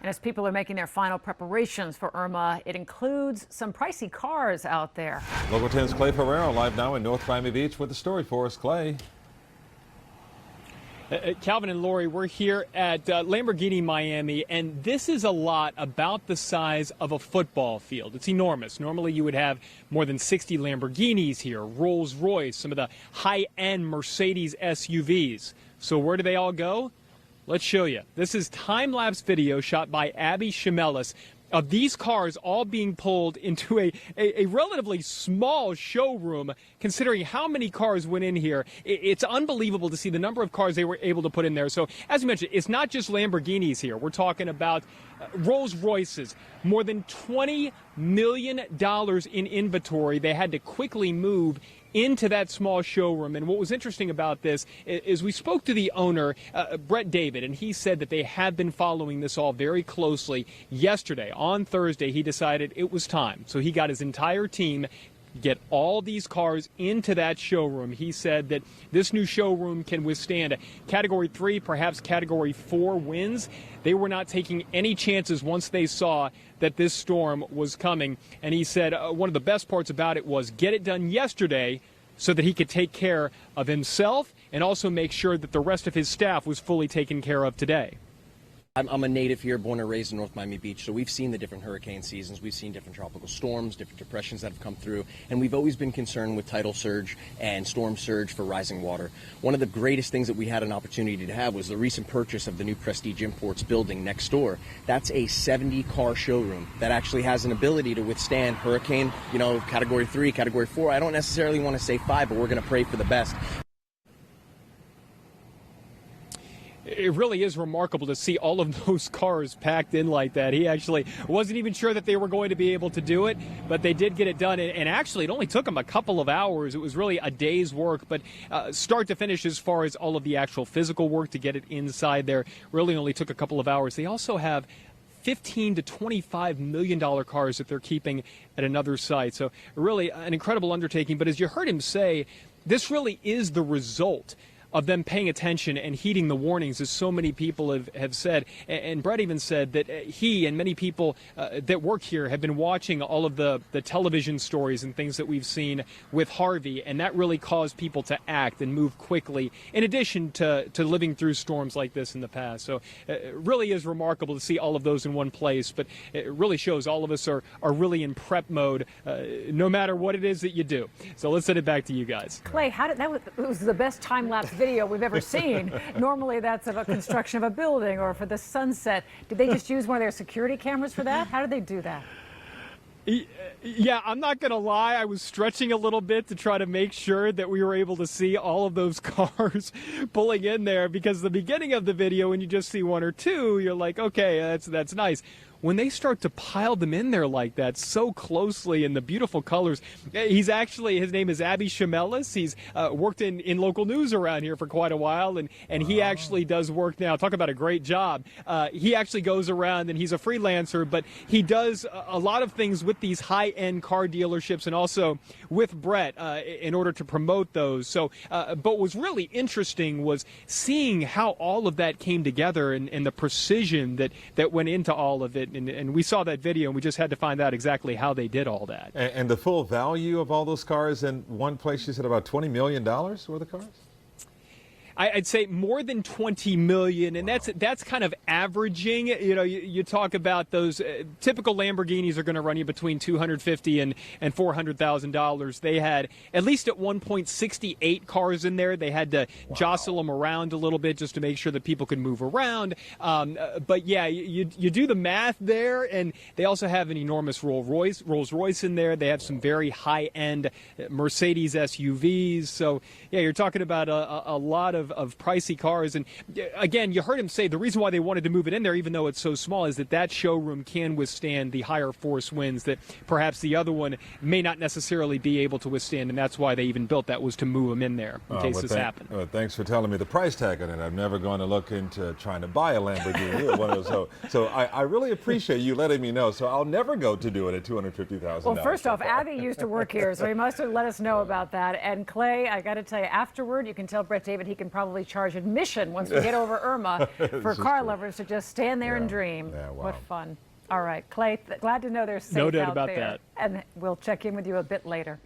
And as people are making their final preparations for Irma, it includes some pricey cars out there. Local 10's Clay Ferrero live now in North Miami Beach with the story for us. Clay. Calvin and Lori, we're here at Lamborghini Miami, and this is a lot about the size of a football field. It's enormous. Normally you would have more than 60 Lamborghinis here, Rolls-Royce, some of the high-end Mercedes SUVs. So where do they all go? Let's show you. This is time-lapse video shot by Abby Shemelis of these cars all being pulled into a relatively small showroom, considering how many cars went in here. It's unbelievable to see the number of cars they were able to put in there. So, as you mentioned, it's not just Lamborghinis here. We're talking about Rolls-Royces, more than $20 million in inventory they had to quickly move into that small showroom. And what was interesting about this is we spoke to the owner, Brett David, and he said that they have been following this all very closely. Yesterday, on Thursday, he decided it was time. So he got his entire team get all these cars into that showroom. He said that this new showroom can withstand a Category 3, perhaps Category 4 winds. They were not taking any chances once they saw that this storm was coming. And he said one of the best parts about it was get it done yesterday so that he could take care of himself and also make sure that the rest of his staff was fully taken care of today. I'm a native here, born and raised in North Miami Beach, so we've seen the different hurricane seasons. We've seen different tropical storms, different depressions that have come through, and we've always been concerned with tidal surge and storm surge for rising water. One of the greatest things that we had an opportunity to have was the recent purchase of the new Prestige Imports building next door. That's a 70-car showroom that actually has an ability to withstand hurricane, Category 3, Category 4. I don't necessarily want to say 5, but we're going to pray for the best. It really is remarkable to see all of those cars packed in like that. He actually wasn't even sure that they were going to be able to do it, but they did get it done. And actually, it only took them a couple of hours. It was really a day's work, but start to finish, as far as all of the actual physical work to get it inside there, really only took a couple of hours. They also have $15 to $25 million cars that they're keeping at another site. So really an incredible undertaking. But as you heard him say, this really is the result of them paying attention and heeding the warnings, as so many people have said. And Brett even said that he and many people that work here have been watching all of the television stories and things that we've seen with Harvey, and that really caused people to act and move quickly, in addition to living through storms like this in the past. So it really is remarkable to see all of those in one place, but it really shows all of us are really in prep mode, no matter what it is that you do. So let's send it back to you guys. Clay, it was the best time-lapse video we've ever seen. Normally that's of a construction of a building or for the sunset. Did they just use one of their security cameras for that? How did they do that? Yeah, I'm not going to lie. I was stretching a little bit to try to make sure that we were able to see all of those cars pulling in there, because the beginning of the video, when you just see one or two, you're like, okay, that's nice. When they start to pile them in there like that so closely in the beautiful colors, his name is Abby Shemelis. He's worked in local news around here for quite a while, and he actually does work now. Talk about a great job. He actually goes around, and he's a freelancer, but he does a lot of things with these high-end car dealerships and also with Brett in order to promote those. So, but what was really interesting was seeing how all of that came together and the precision that went into all of it. And we saw that video, and we just had to find out exactly how they did all that. And the full value of all those cars in one place, you said about $20 million worth of cars? I'd say more than 20 million, and wow. that's kind of averaging. You talk about those typical Lamborghinis are going to run you between $250,000 and $400,000. They had at least at one point 68 cars in there. They had to jostle them around a little bit just to make sure that people could move around. But yeah, you do the math there, and they also have an enormous Rolls-Royce in there. They have some very high-end Mercedes SUVs. So yeah, you're talking about a lot of pricey cars. And again, you heard him say the reason why they wanted to move it in there, even though it's so small, is that showroom can withstand the higher force winds that perhaps the other one may not necessarily be able to withstand. And that's why they even built that, was to move them in there in case this happened. Thanks for telling me the price tag on it. I'm never going to look into trying to buy a Lamborghini. One of those. So I really appreciate you letting me know. So I'll never go to do it at $250,000. Well, first off, Abby used to work here, so he must have let us know about that. And Clay, I got to tell you, afterward, you can tell Brett David he can probably charge admission once we get over Irma for is car true. lovers to just stand there and Yeah. dream. Yeah, wow. What fun. All right, Clay, glad to know they're safe No doubt out about there. that. And we'll check in with you a bit later.